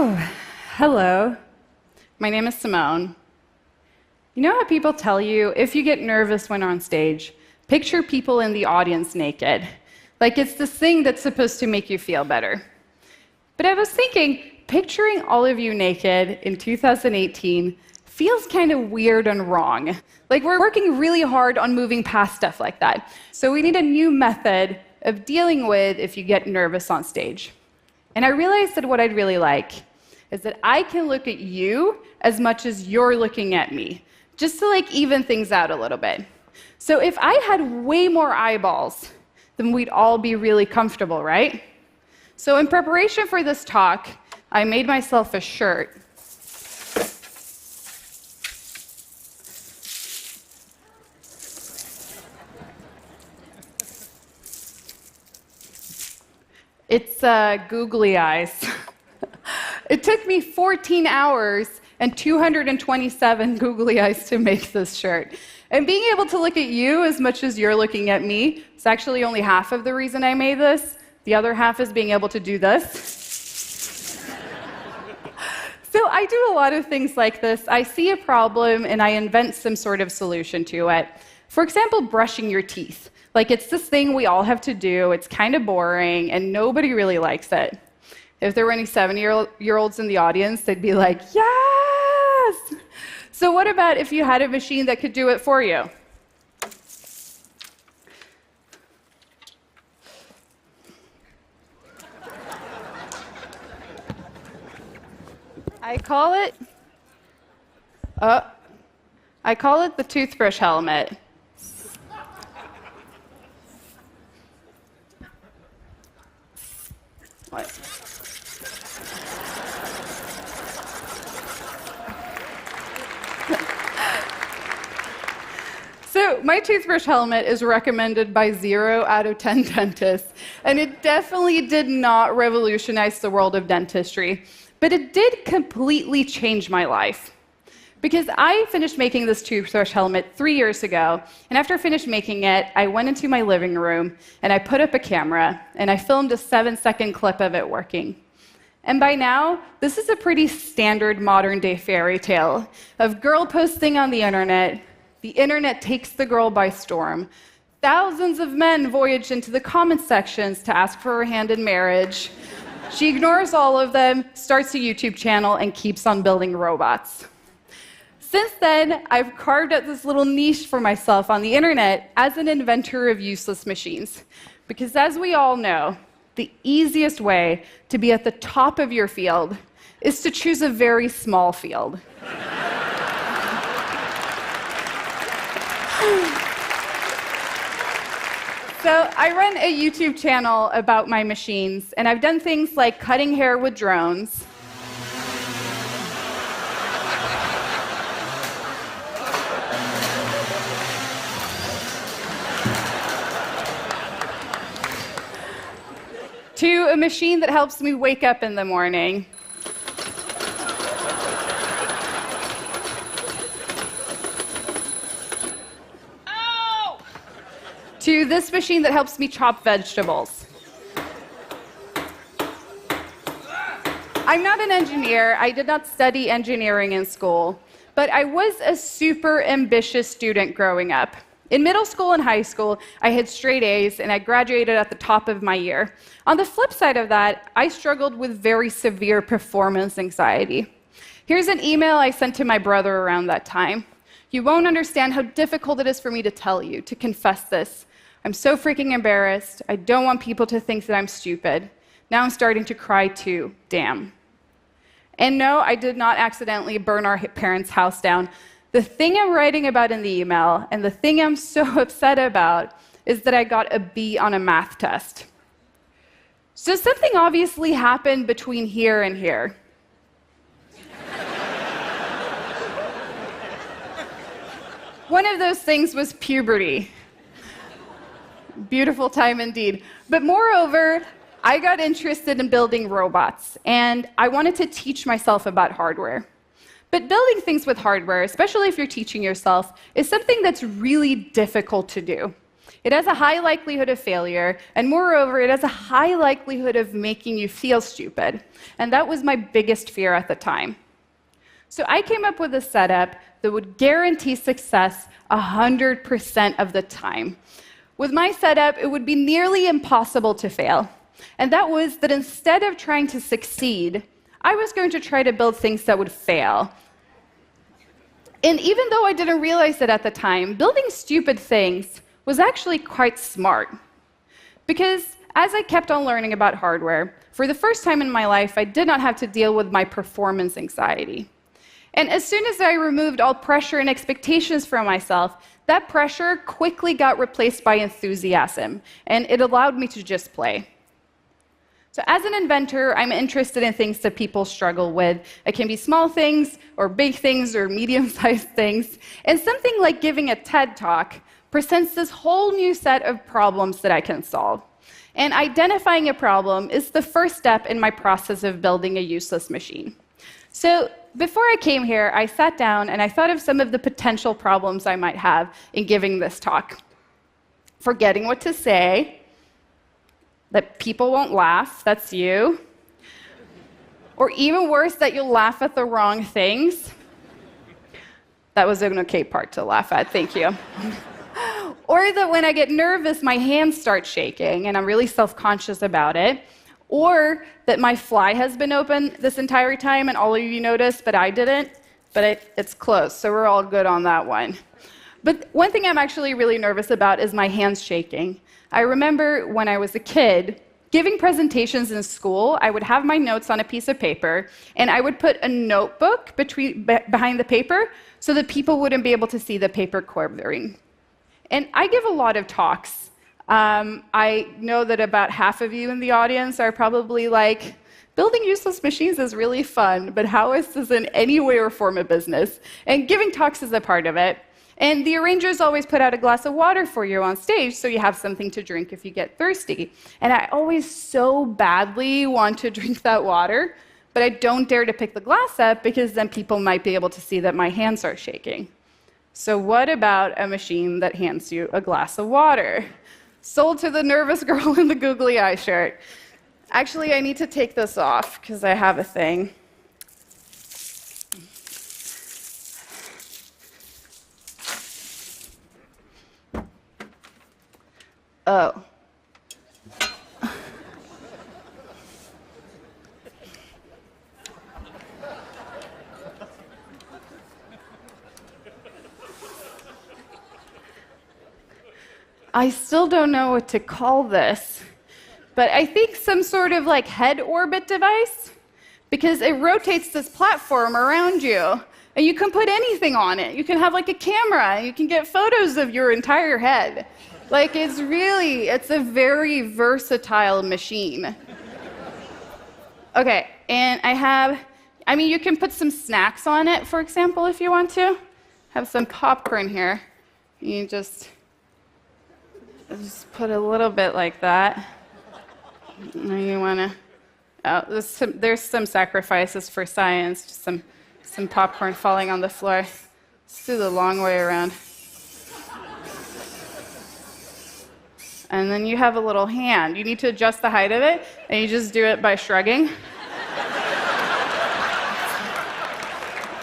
Oh, hello. My name is Simone. You know how people tell you if you get nervous when on stage, picture people in the audience naked? Like it's this thing that's supposed to make you feel better. But I was thinking, picturing all of you naked in 2018 feels kind of weird and wrong. Like we're working really hard on moving past stuff like that. So we need a new method of dealing with if you get nervous on stage. And I realized that what I'd really like is that I can look at you as much as you're looking at me, just to even things out a little bit. So if I had way more eyeballs, then we'd all be really comfortable, right? So in preparation for this talk, I made myself a shirt. It's googly eyes. It took me 14 hours and 227 googly eyes to make this shirt. And being able to look at you as much as you're looking at me is actually only half of the reason I made this. The other half is being able to do this. So I do a lot of things like this. I see a problem and I invent some sort of solution to it. For example, brushing your teeth. It's this thing we all have to do. It's kind of boring, and nobody really likes it. If there were any 70-year-olds in the audience, they'd be like, yes! So what about if you had a machine that could do it for you? I call it the toothbrush helmet. What? So my toothbrush helmet is recommended by 0 out of 10 dentists, and it definitely did not revolutionize the world of dentistry, but it did completely change my life. Because I finished making this toothbrush helmet 3 years ago, and after I finished making it, I went into my living room, and I put up a camera, and I filmed a 7-second clip of it working. And by now, this is a pretty standard modern-day fairy tale of girl posting on the internet takes the girl by storm, thousands of men voyage into the comment sections to ask for her hand in marriage. She ignores all of them, starts a YouTube channel, and keeps on building robots. Since then, I've carved out this little niche for myself on the internet as an inventor of useless machines. Because as we all know, the easiest way to be at the top of your field is to choose a very small field. So I run a YouTube channel about my machines, and I've done things like cutting hair with drones, to a machine that helps me wake up in the morning, to this machine that helps me chop vegetables. I'm not an engineer. I did not study engineering in school, but I was a super ambitious student growing up. In middle school and high school, I had straight A's, and I graduated at the top of my year. On the flip side of that, I struggled with very severe performance anxiety. Here's an email I sent to my brother around that time. You won't understand how difficult it is for me to tell you, to confess this. I'm so freaking embarrassed. I don't want people to think that I'm stupid. Now I'm starting to cry too. Damn. And no, I did not accidentally burn our parents' house down. The thing I'm writing about in the email, and the thing I'm so upset about, is that I got a B on a math test. So something obviously happened between here and here. One of those things was puberty. Beautiful time indeed. But moreover, I got interested in building robots, and I wanted to teach myself about hardware. But building things with hardware, especially if you're teaching yourself, is something that's really difficult to do. It has a high likelihood of failure, and moreover, it has a high likelihood of making you feel stupid. And that was my biggest fear at the time. So I came up with a setup that would guarantee success 100% of the time. With my setup, it would be nearly impossible to fail. And that was that instead of trying to succeed, I was going to try to build things that would fail. And even though I didn't realize it at the time, building stupid things was actually quite smart. Because as I kept on learning about hardware, for the first time in my life, I did not have to deal with my performance anxiety. And as soon as I removed all pressure and expectations from myself, that pressure quickly got replaced by enthusiasm, and it allowed me to just play. So as an inventor, I'm interested in things that people struggle with. It can be small things, or big things, or medium-sized things. And something like giving a TED Talk presents this whole new set of problems that I can solve. And identifying a problem is the first step in my process of building a useless machine. So before I came here, I sat down and I thought of some of the potential problems I might have in giving this talk. Forgetting what to say, that people won't laugh, that's you. Or even worse, that you'll laugh at the wrong things. That was an okay part to laugh at, thank you. Or that when I get nervous, my hands start shaking and I'm really self-conscious about it. Or that my fly has been open this entire time and all of you noticed, but I didn't. But it's close, so we're all good on that one. But one thing I'm actually really nervous about is my hands shaking. I remember when I was a kid, giving presentations in school, I would have my notes on a piece of paper, and I would put a notebook behind the paper so that people wouldn't be able to see the paper quivering. And I give a lot of talks. I know that about half of you in the audience are probably like, building useless machines is really fun, but how is this in any way or form a business? And giving talks is a part of it. And the arrangers always put out a glass of water for you on stage so you have something to drink if you get thirsty. And I always so badly want to drink that water, but I don't dare to pick the glass up because then people might be able to see that my hands are shaking. So what about a machine that hands you a glass of water? Sold to the nervous girl in the googly eye shirt. Actually, I need to take this off because I have a thing. Oh. I still don't know what to call this, but I think some sort of like head orbit device, because it rotates this platform around you, and you can put anything on it. You can have like a camera, and you can get photos of your entire head. Like it's a very versatile machine. Okay, and you can put some snacks on it, for example, if you want to. Have some popcorn here. You just put a little bit like that. And you want to, there's some sacrifices for science, just some popcorn falling on the floor. Let's do the long way around. And then you have a little hand. You need to adjust the height of it, and you just do it by shrugging.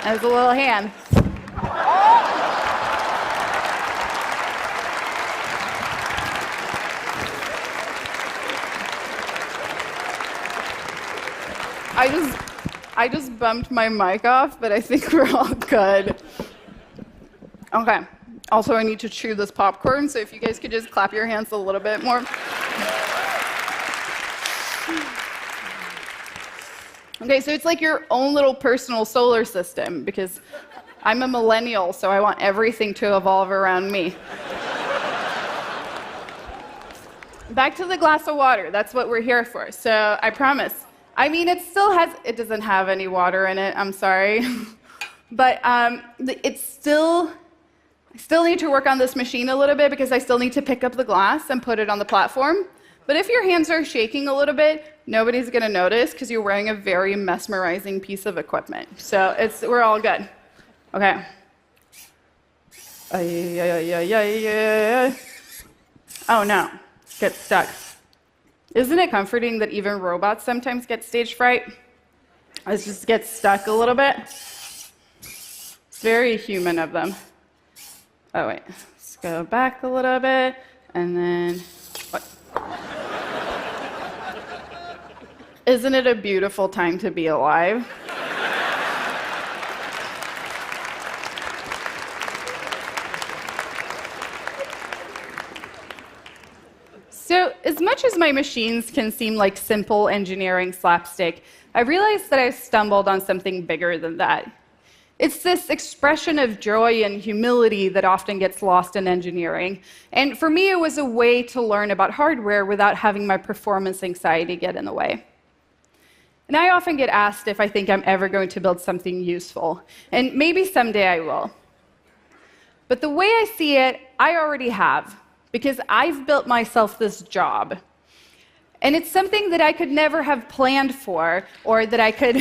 As a little hand. I just bumped my mic off, but I think we're all good. Okay. Also, I need to chew this popcorn, so if you guys could just clap your hands a little bit more. Okay, so it's like your own little personal solar system, because I'm a millennial, so I want everything to evolve around me. Back to the glass of water. That's what we're here for. So I promise. It doesn't have any water in it, I'm sorry. But I still need to work on this machine a little bit because I still need to pick up the glass and put it on the platform. But if your hands are shaking a little bit, nobody's going to notice because you're wearing a very mesmerizing piece of equipment. So we're all good. Okay. Oh no, get stuck. Isn't it comforting that even robots sometimes get stage fright? It just gets stuck a little bit. It's very human of them. Oh wait, let's go back a little bit, and then, what? Isn't it a beautiful time to be alive? So, as much as my machines can seem like simple engineering slapstick, I realized that I stumbled on something bigger than that. It's this expression of joy and humility that often gets lost in engineering. And for me, it was a way to learn about hardware without having my performance anxiety get in the way. And I often get asked if I think I'm ever going to build something useful. And maybe someday I will. But the way I see it, I already have, because I've built myself this job. And it's something that I could never have planned for, or that I could...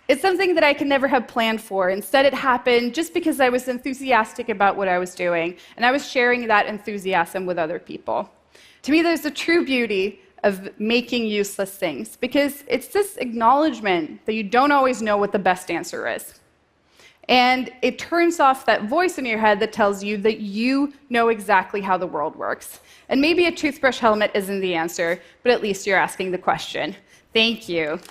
It's something that I could never have planned for. Instead, it happened just because I was enthusiastic about what I was doing, and I was sharing that enthusiasm with other people. To me, there's a true beauty of making useless things, because it's this acknowledgement that you don't always know what the best answer is. And it turns off that voice in your head that tells you that you know exactly how the world works. And maybe a toothbrush helmet isn't the answer, but at least you're asking the question. Thank you.